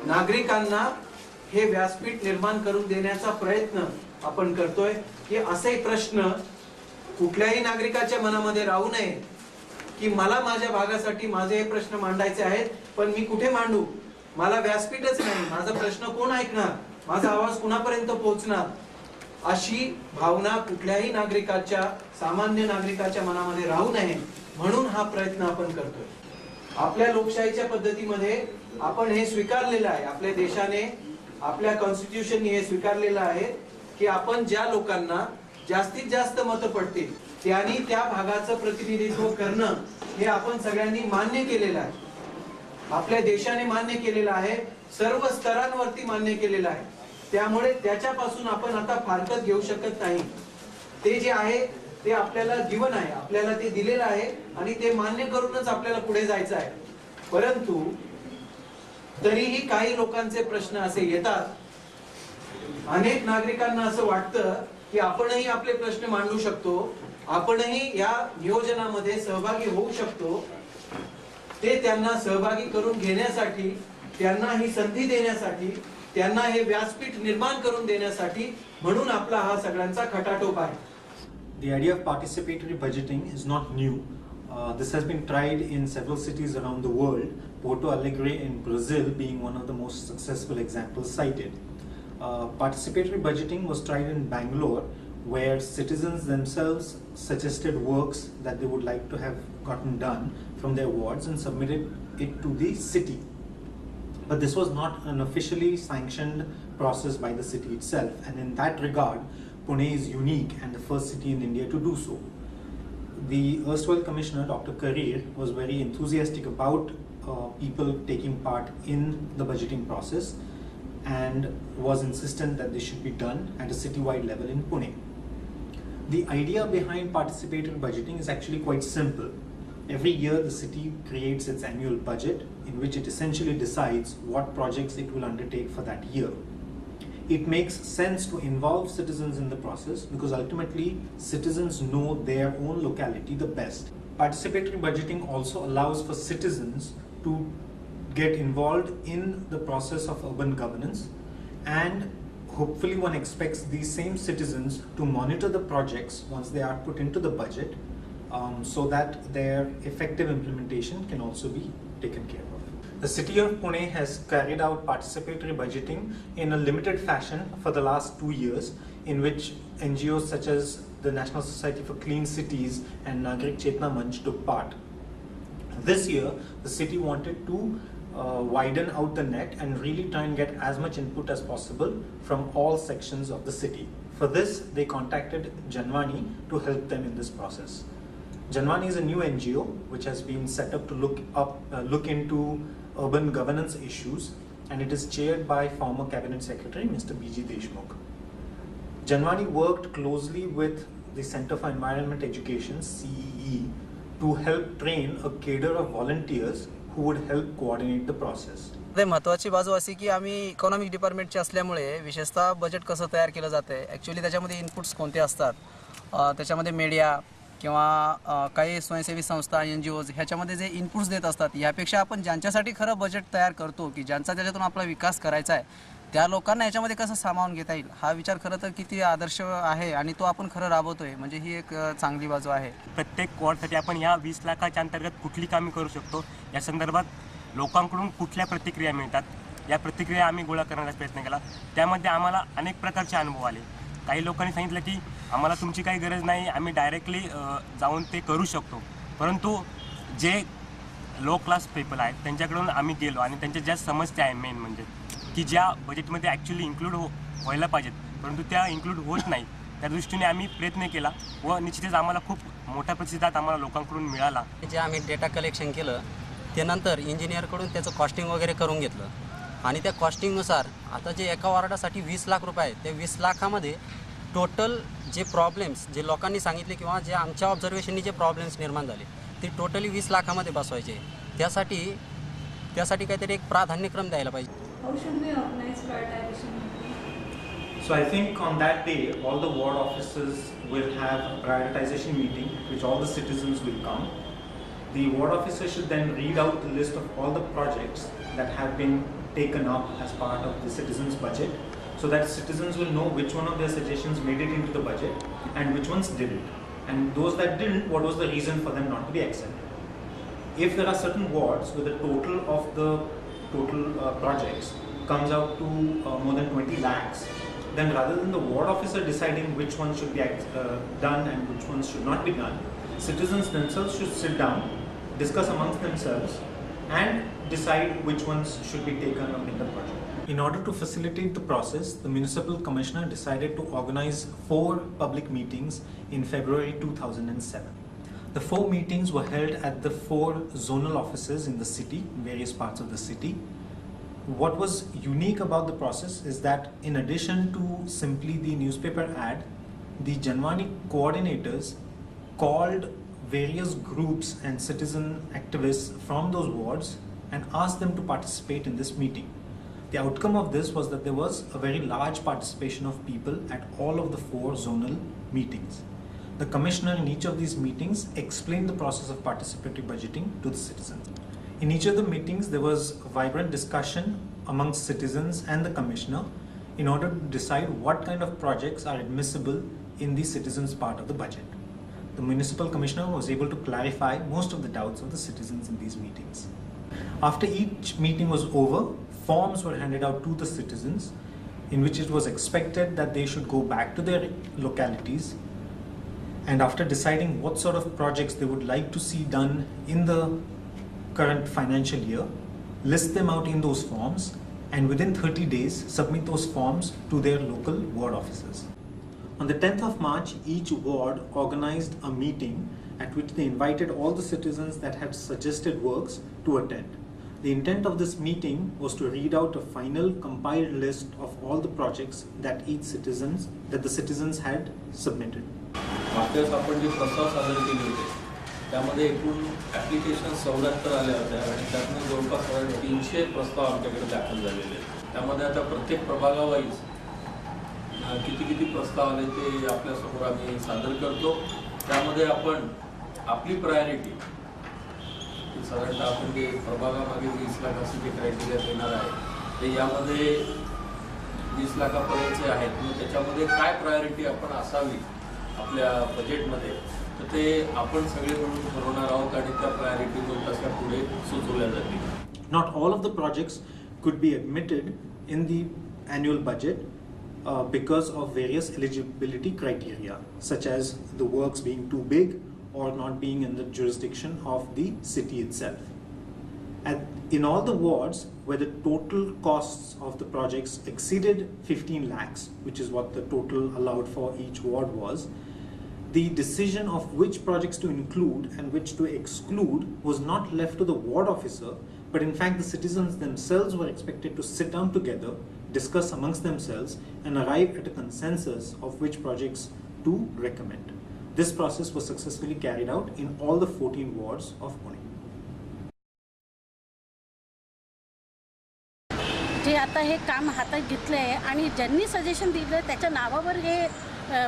नागरिकांना हे व्यासपीठ निर्माण करून देण्याचा प्रयत्न आपण करतोय की असे प्रश्न कुठल्याही नागरिकाच्या मनामध्ये राहू नये की मला माझ्या भागासाठी माझे हे प्रश्न मांडायचे आहेत, पण मी कुठे मांडू, मला व्यासपीठच नाही, माझा प्रश्न कोण ऐकणार, माझा आवाज कुणापर्यंत पोहोचणार, अशी भावना कुठल्याही नागरिकाच्या, सामान्य नागरिकाच्या मनामध्ये राहू नये म्हणून हा प्रयत्न आपण करतोय. आपल्या लोकशाहीच्या पद्धतीमध्ये आपण हे स्वीकारलेलं आहे, आपल्या देशाने, आपल्या कॉन्स्टिट्यूशनने हे स्वीकारलेलं आहे की आपण ज्या लोकांना जास्तीत जास्त मतं पडतील त्यांनी त्या भागाचं प्रतिनिधित्व करणं हे आपण सगळ्यांनी मान्य केलेलं आहे. आपल्या देशाने मान्य केलेलं आहे, सर्व स्तरांवरती मान्य केलेलं आहे. त्यामुळे त्याच्यापासून आपण आता फारकत घेऊ शकत नाही. ते जे आहे ते आपल्याला जीवन आहे, आपल्याला ते दिलेलं आहे आणि ते मान्य करूनच आपल्याला पुढे जायचं आहे. परंतु तरीही काही लोकांचे प्रश्न असे येतात, अनेक नागरिकांना असं वाटतं की आपणही आपले प्रश्न मांडू शकतो, आपणही या नियोजनामध्ये सहभागी होऊ शकतो. ते त्यांना सहभागी करून घेण्यासाठी, त्यांना ही संधी देण्यासाठी, त्यांना हे व्यासपीठ निर्माण करून देण्यासाठी म्हणून आपला हा सगळ्यांचा खटाटोप आहे. The idea of participatory budgeting is not new. This has been tried in several cities around the world, Porto Alegre in Brazil being one of the most successful examples cited. Participatory budgeting was tried in Bangalore, where citizens themselves suggested works that they would like to have gotten done from their wards and submitted it to the city. But this was not an officially sanctioned process by the city itself, and in that regard, Pune is unique and the first city in India to do so. The erstwhile commissioner, Dr. Karir, was very enthusiastic about people taking part in the budgeting process and was insistent that this should be done at a citywide level in Pune. The idea behind participatory budgeting is actually quite simple. Every year the city creates its annual budget in which it essentially decides what projects it will undertake for that year. It makes sense to involve citizens in the process because ultimately citizens know their own locality the best. Participatory budgeting also allows for citizens to get involved in the process of urban governance, and hopefully one expects these same citizens to monitor the projects once they are put into the budget, so that their effective implementation can also be taken care of. The city of Pune has carried out participatory budgeting in a limited fashion for the last 2 years, in which NGOs such as the National Society for Clean Cities and Nagrik Chetna Manch took part. This year, the city wanted to widen out the net and really try and get as much input as possible from all sections of the city. For this, they contacted Janvani to help them in this process. Janvani is a new NGO which has been set up to look into urban governance issues, and it is chaired by former Cabinet Secretary Mr. B.G. Deshmukh. Janvani worked closely with the Center for Environment Education (CEE) to help train a cadre of volunteers who would help coordinate the process. महत्त्वाची बाजू अशी की आम्ही economic डिपार्टमेंटचे असल्यामुळे विशेषतः budget कसं तयार केलं जातं, ॲक्च्युली त्याच्यामध्ये इनपुट्स कोणते असतात, त्याच्यामध्ये मीडिया किंवा काही स्वयंसेवी संस्था NGOज ह्याच्यामध्ये जे इनपुट्स देत असतात, यापेक्षा आपण ज्यांच्यासाठी खरं बजेट तयार करतो की ज्यांचा त्याच्यातून आपला विकास करायचा आहे त्या लोकांना याच्यामध्ये कसं सामावून घेता येईल हा विचार खरं तर किती आदर्श आहे आणि तो आपण खरं राबवतोय, म्हणजे ही एक चांगली बाजू आहे. प्रत्येक वॉर्डसाठी आपण या 20 लाखाच्या अंतर्गत कुठली कामे करू शकतो या संदर्भात लोकांकडून कुठल्या प्रतिक्रिया मिळतात, या प्रतिक्रिया आम्ही गोळा करण्याचा प्रयत्न केला. त्यामध्ये आम्हाला अनेक प्रकारचे अनुभव आले. काही लोकांनी सांगितलं की आम्हाला तुमची काही गरज नाही, आम्ही डायरेक्टली जाऊन ते करू शकतो. परंतु जे लो क्लास पीपल आहेत त्यांच्याकडून आम्ही गेलो आणि त्यांच्या ज्या समस्या आहे मेन म्हणजे की ज्या बजेटमध्ये ॲक्च्युली इन्क्लूड व्हायला पाहिजेत परंतु त्या इन्क्लूड होत नाही, त्या दृष्टीने आम्ही प्रयत्न केला व निश्चितच आम्हाला खूप मोठा प्रतिसाद आम्हाला लोकांकडून मिळाला. जे आम्ही डेटा कलेक्शन केलं त्यानंतर इंजिनियरकडून त्याचं कॉस्टिंग वगैरे करून घेतलं आणि त्या कॉस्टिंगनुसार आता जे एका वॉर्डासाठी 20 लाख रुपये आहेत, त्या 20 लाखामध्ये टोटल जे प्रॉब्लेम्स जे लोकांनी सांगितले किंवा जे आमच्या ऑब्झर्वेशननी जे प्रॉब्लेम्स निर्माण झाले ते टोटली 20 लाखामध्ये बसवायचे. त्यासाठी काहीतरी एक प्राधान्यक्रम द्यायला पाहिजे. How should we organize prioritization? So I think on that day, all the ward officers will have a prioritization meeting, which all the citizens will come. The ward officer should then read out the list of all the projects that have been taken up as part of the citizens' budget, so that citizens will know which one of their suggestions made it into the budget and which ones didn't. And those that didn't, what was the reason for them not to be accepted? If there are certain wards where the total of the total projects comes out to more than 20 lakhs, then rather than the ward officer deciding which ones should be done and which ones should not be done, citizens themselves should sit down, discuss amongst themselves, and decide which ones should be taken up in the project. In order to facilitate the process, the municipal commissioner decided to organize 4 public meetings in February 2007. The 4 meetings were held at the 4 zonal offices in the city, various parts of the city. What was unique about the process is that in addition to simply the newspaper ad, the Janwani coordinators called various groups and citizen activists from those wards and asked them to participate in this meeting. The outcome of this was that there was a very large participation of people at all of the 4 zonal meetings. The commissioner in each of these meetings explained the process of participatory budgeting to the citizens. In each of the meetings, there was a vibrant discussion amongst citizens and the commissioner in order to decide what kind of projects are admissible in the citizens' part of the budget. The municipal commissioner was able to clarify most of the doubts of the citizens in these meetings. After each meeting was over, forms were handed out to the citizens in which it was expected that they should go back to their localities, and after deciding what sort of projects they would like to see done in the current financial year, list them out in those forms, and within 30 days submit those forms to their local ward offices. On the 10th of March, each ward organized a meeting at which they invited all the citizens that had suggested works to attend. The intent of this meeting was to read out a final compiled list of all the projects that the citizens had submitted. मागच्या वेळेस आपण जे प्रस्ताव सादर केले होते त्यामध्ये एकूण application 74 आल्या होत्या आणि त्यातून जवळपास 300 प्रस्ताव आमच्याकडे दाखल झालेले आहेत. त्यामध्ये आता प्रत्येक प्रभागावाईज किती प्रस्ताव आले ते आपल्यासमोर आम्ही सादर करतो. त्यामध्ये आपण आपली प्रायोरिटी साधारणतः आपण जे प्रभागामागे 20 लाखाचे जे क्रायटेरिया देणार आहे ते यामध्ये 20 लाखापर्यंतचे आहेत. मग त्याच्यामध्ये काय प्रायोरिटी आपण असावी आपल्या बजेटमध्ये तर ते आपण सगळे मिळून ठरवणार आहोत आणि त्या प्रायोरिटी तशा पुढे सुचवल्या जातील. Not all of the projects could be admitted in the annual budget because of various eligibility criteria, such as the works being too big or not being in the jurisdiction of the city itself. In all the wards where the total costs of the projects exceeded 15 lakhs, which is what the total allowed for each ward was, the decision of which projects to include and which to exclude was not left to the ward officer, but in fact the citizens themselves were expected to sit down together, discuss amongst themselves, and arrive at a consensus of which projects to recommend. This process was successfully carried out in all the 14 wards of Pune. जे आता हे काम हातात घेतलं आहे आणि ज्यांनी suggestion दिलं त्याच्या नावावर हे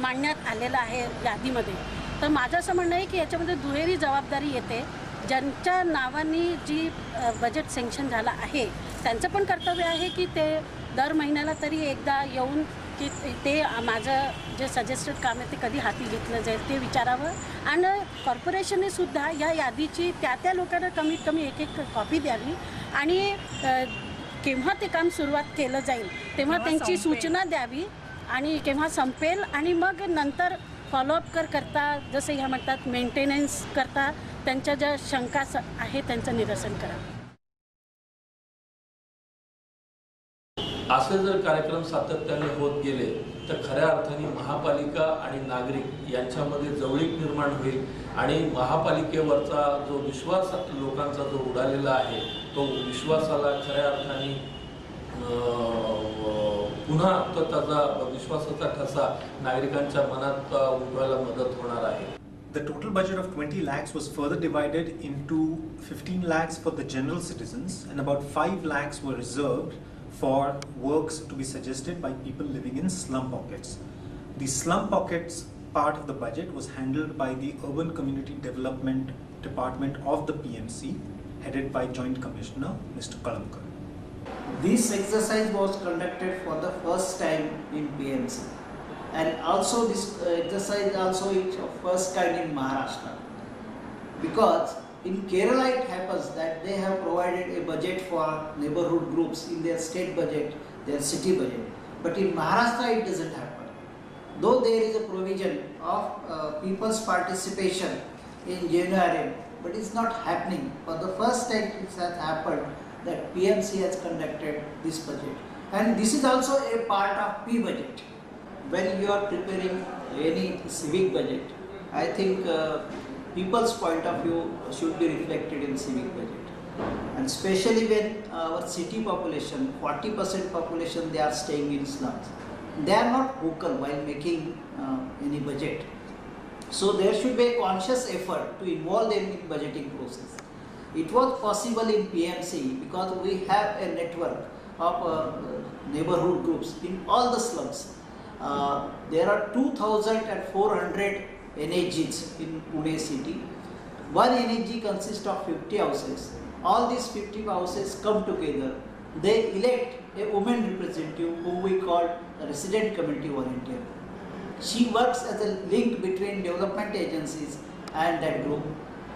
मांडण्यात आलेलं आहे यादीमध्ये, तर माझं असं म्हणणं आहे की याच्यामध्ये दुहेरी जबाबदारी येते. ज्यांच्या नावानी जी बजेट सँक्शन झालं आहे त्यांचं पण कर्तव्य आहे की ते दर महिन्याला तरी एकदा येऊन की ते माझं जे सजेस्टेड काम आहे ते कधी हाती घेतलं जाईल ते विचारावं. आणि कॉर्पोरेशनने सुद्धा या यादीची त्या लोकांना कमीत कमी एक कॉपी द्यावी आणि केव्हा ते काम सुरुवात केलं जाईल तेव्हा त्यांची सूचना द्यावी आणि केव्हा संपेल आणि मग नंतर फॉलोअप करता जसं ह्या म्हणतात मेंटेनन्स करता त्यांच्या ज्या शंका आहे त्यांचं निरसन करावं. असे जर कार्यक्रम सातत्याने होत गेले तर खऱ्या अर्थाने महापालिका आणि नागरिक यांच्यामध्ये जवळीक निर्माण होईल आणि महापालिकेवरचा जो विश्वास लोकांचा जो उडालेला आहे तो विश्वासाला खऱ्या अर्थाने पुन्हा तो त्याचा विश्वासाचा ठसा नागरिकांच्या मनात उठवायला मदत होणार आहे. The total budget of 20 lakhs was further divided into 15 lakhs for the general citizens and about 5 lakhs were reserved for works to be suggested by people living in slum pockets. The slum pockets part of the budget was handled by the Urban Community Development Department of the PMC, headed by Joint Commissioner Mr. Kalamkar. This exercise was conducted for the first time in PMC, and also this exercise also is of first kind in Maharashtra, because in Kerala it happens that they have provided a budget for neighborhood groups in their state budget, their city budget, but in Maharashtra it doesn't happen. Though there is a provision of people's participation in JNRM, but it's not happening. For the first time it has happened that PMC has conducted this budget, and this is also a part of P budget. When you are preparing any civic budget, I think people's point of view should be reflected in civic budget, and especially when our city population, 40% population, they are staying in slums. They are not vocal while making any budget. So there should be a conscious effort to involve them in budgeting process. It was possible in PMC because we have a network of neighborhood groups in all the slums. There are 2,400 NHGs in Pune city. One NHG consists of 50 houses. All these 50 houses come together. They elect a woman representative who we call a resident community volunteer. She works as a link between development agencies and that group.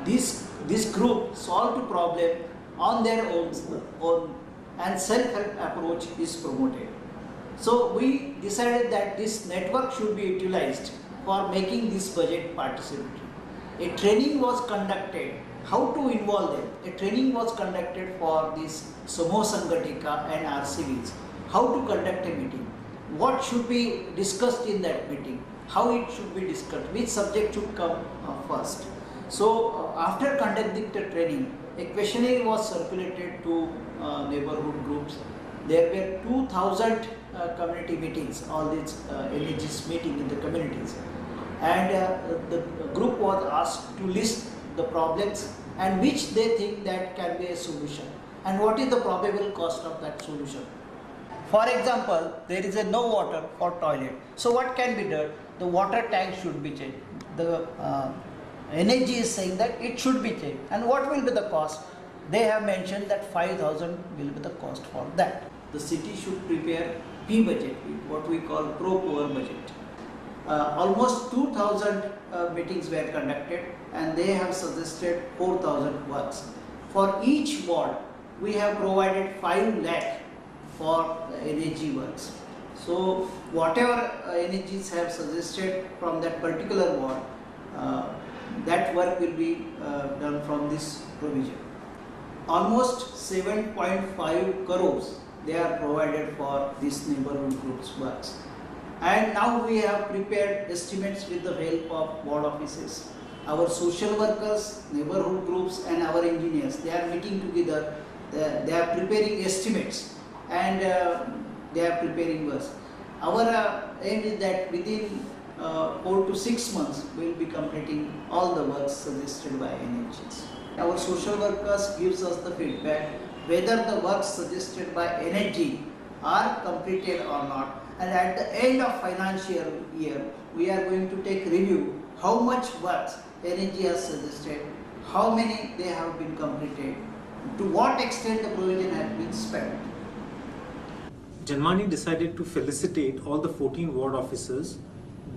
This group solves the problem on their own and self-help approach is promoted. So we decided that this network should be utilized for making this budget participatory. A training was conducted how to involve them. A training was conducted for this Samoh Sangatika and RCVs, how to conduct a meeting, what should be discussed in that meeting, how it should be discussed, which subject should come first. So after conducting the training, a questionnaire was circulated to neighborhood groups. There were 2,000 community meetings, all these NHGs meeting in the communities, and the group was asked to list the problems and which they think that can be a solution and what is the probable cost of that solution. For example, there is no water for toilet. So what can be done? The water tank should be changed. The NHG is saying that it should be changed. And what will be the cost? They have mentioned that 5,000 will be the cost for that. The city should prepare P budget, what we call pro-poor budget. Almost 2,000 meetings were conducted and they have suggested 4,000 works. For each ward, we have provided 5 lakh for NHG works. So whatever NHGs have suggested from that particular ward, that work will be done from this provision. Almost 7.5 crores they are provided for this neighborhood groups works. And now we have prepared estimates with the help of ward offices. Our social workers, neighborhood groups and our engineers, they are meeting together, they are preparing estimates and they are preparing works. Our aim is that within 4 to 6 months we will be completing all the works suggested by NHGs. Our social workers gives us the feedback whether the works suggested by NHG are completed or not. And at the end of financial year, we are going to take review how much works NHG has suggested, how many they have been completed, to what extent the provision has been spent. Janmani decided to felicitate all the 14 ward officers,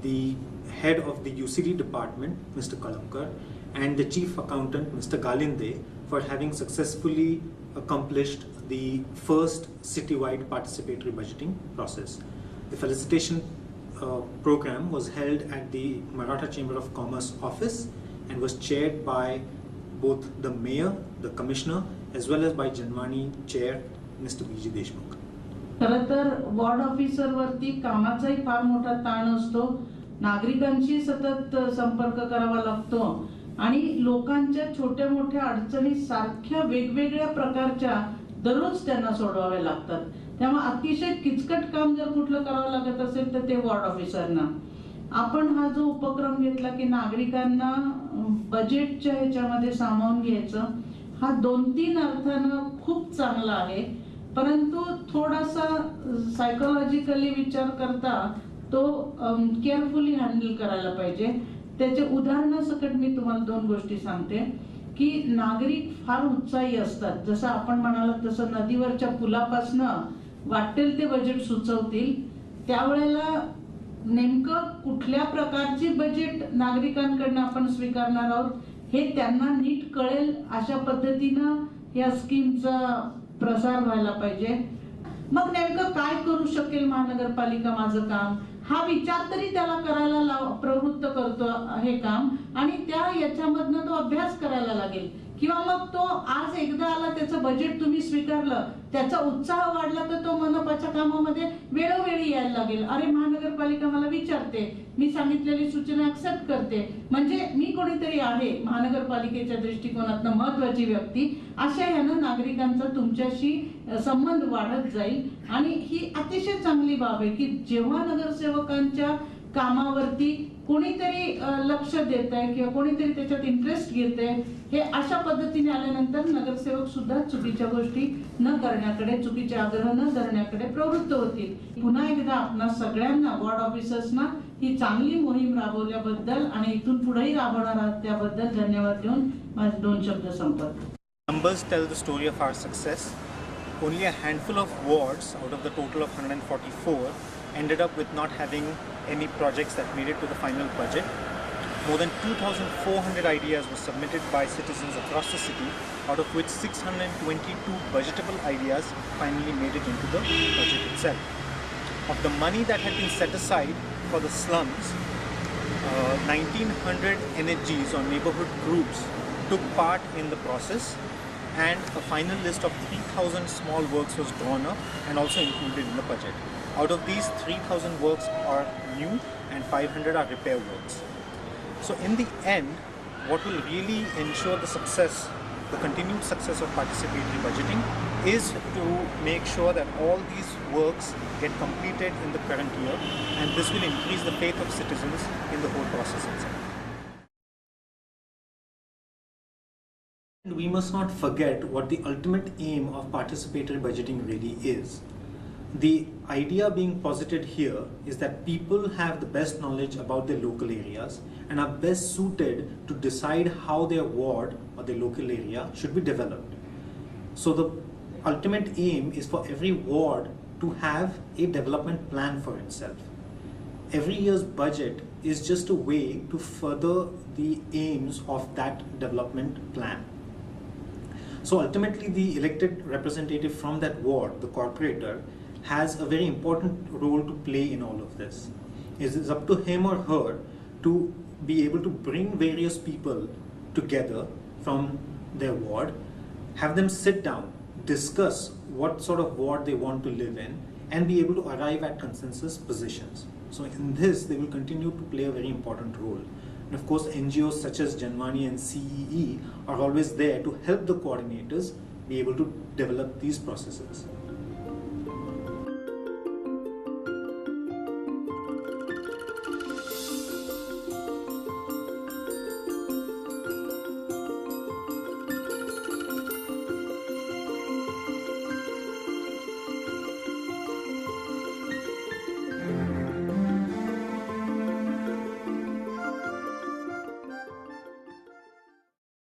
the head of the UCD department, Mr. Kalamkar, and the chief accountant, Mr. Galinde, for having successfully accomplished the first citywide participatory budgeting process. The felicitation program was held at the Maratha Chamber of Commerce office and was chaired by both the mayor, the commissioner, as well as by Janmani chair, Mr. B.G. Deshmukh. खरं तर ward officer वरती कामाचाही फार मोठा ताण असतो, नागरिकांशी सतत संपर्क करावा लागतो आणि लोकांच्या छोट्या मोठ्या अडचणी सारख्या वेगवेगळ्या प्रकारच्या दररोज त्यांना सोडवाव्या लागतात. त्यामुळे अतिशय किचकट काम जर कुठलं करावं लागत असेल तर ते वॉर्ड ऑफिसरना. आपण हा जो उपक्रम घेतला की नागरिकांना बजेटच्या ह्याच्यामध्ये सामावून घ्यायचं, हा 2-3 अर्थानं खूप चांगला आहे, परंतु थोडासा सायकोलॉजिकली विचार करता तो केअरफुली हँडल करायला पाहिजे. त्याचे उदाहरणासकट मी तुम्हाला 2 गोष्टी सांगते. की नागरिक फार उत्साही असतात. जसं आपण म्हणालात तसं नदीवरच्या पुलापासनं वाटेल ते बजेट सुचवतील. त्यावेळेला नेमकं कुठल्या प्रकारची बजेट नागरिकांकडनं आपण स्वीकारणार आहोत हे त्यांना नीट कळेल अशा पद्धतीनं या स्कीमचा प्रसार व्हायला पाहिजे. मग नेमकं काय करू शकेल महानगरपालिका माझं काम हा विचार तरी त्याला करायला प्रवृत्त करतो हे काम, आणि त्या याच्यामधनं तो अभ्यास करायला लागेल. किंवा मग तो आज एकदा आला त्याचं बजेट तुम्ही स्वीकारलं, त्याचा उत्साह वाढला तर तो मनपाच्या कामामध्ये वेळोवेळी यायला लागेल. अरे महानगरपालिका मला विचारते, मी सांगितलेली सूचना ऍक्सेप्ट करते, म्हणजे मी कोणीतरी आहे महानगरपालिकेच्या दृष्टिकोनातनं महत्वाची व्यक्ती. अशा यानं नागरिकांचा तुमच्याशी संबंध वाढत जाईल. आणि ही अतिशय चांगली बाब आहे की जेव्हा नगरसेवकांच्या कामावरती कोणीतरी लक्ष देत आहे किंवा कोणीतरी त्याच्यात इंटरेस्ट घेत आहे, हे अशा पद्धतीने आल्यानंतर नगरसेवक सुद्धा चुकीच्या गोष्टी न करण्याकडे, चुकीचे आग्रह न धरण्याकडे प्रवृत्त होतील. पुन्हा एकदा आपणा सगळ्यांना, वॉर्ड ऑफिसर्सना ही चांगली मोहीम राबवल्याबद्दल आणि इथून पुढेही राबवणार आहात त्याबद्दल धन्यवाद देऊन माझे 2 शब्द संपवतो. Numbers tell the story of our success. Only a handful of wards out of the total of 144 ended up with not having any projects that made it to the final budget. More than 2,400 ideas were submitted by citizens across the city, out of which 622 budgetable ideas finally made it into the budget itself. Of the money that had been set aside for the slums, 1,900 NHGs or neighborhood groups took part in the process, and a final list of 3,000 small works was drawn up and also included in the budget. Out of these, 3,000 works are new and 500 are repair works. So in the end, what will really ensure the success, the continued success of participatory budgeting, is to make sure that all these works get completed in the current year, and this will increase the faith of citizens in the whole process itself. We must not forget what the ultimate aim of participatory budgeting really is. The idea being posited here is that people have the best knowledge about their local areas and are best suited to decide how their ward or their local area should be developed. So the ultimate aim is for every ward to have a development plan for itself. Every year's budget is just a way to further the aims of that development plan. So ultimately, the elected representative from that ward, the corporator, has a very important role to play in all of this. It is up to him or her to be able to bring various people together from their ward, have them sit down, discuss what sort of ward they want to live in, and be able to arrive at consensus positions. So in this, they will continue to play a very important role. And of course, NGOs such as Janvani and CEE are always there to help the coordinators be able to develop these processes.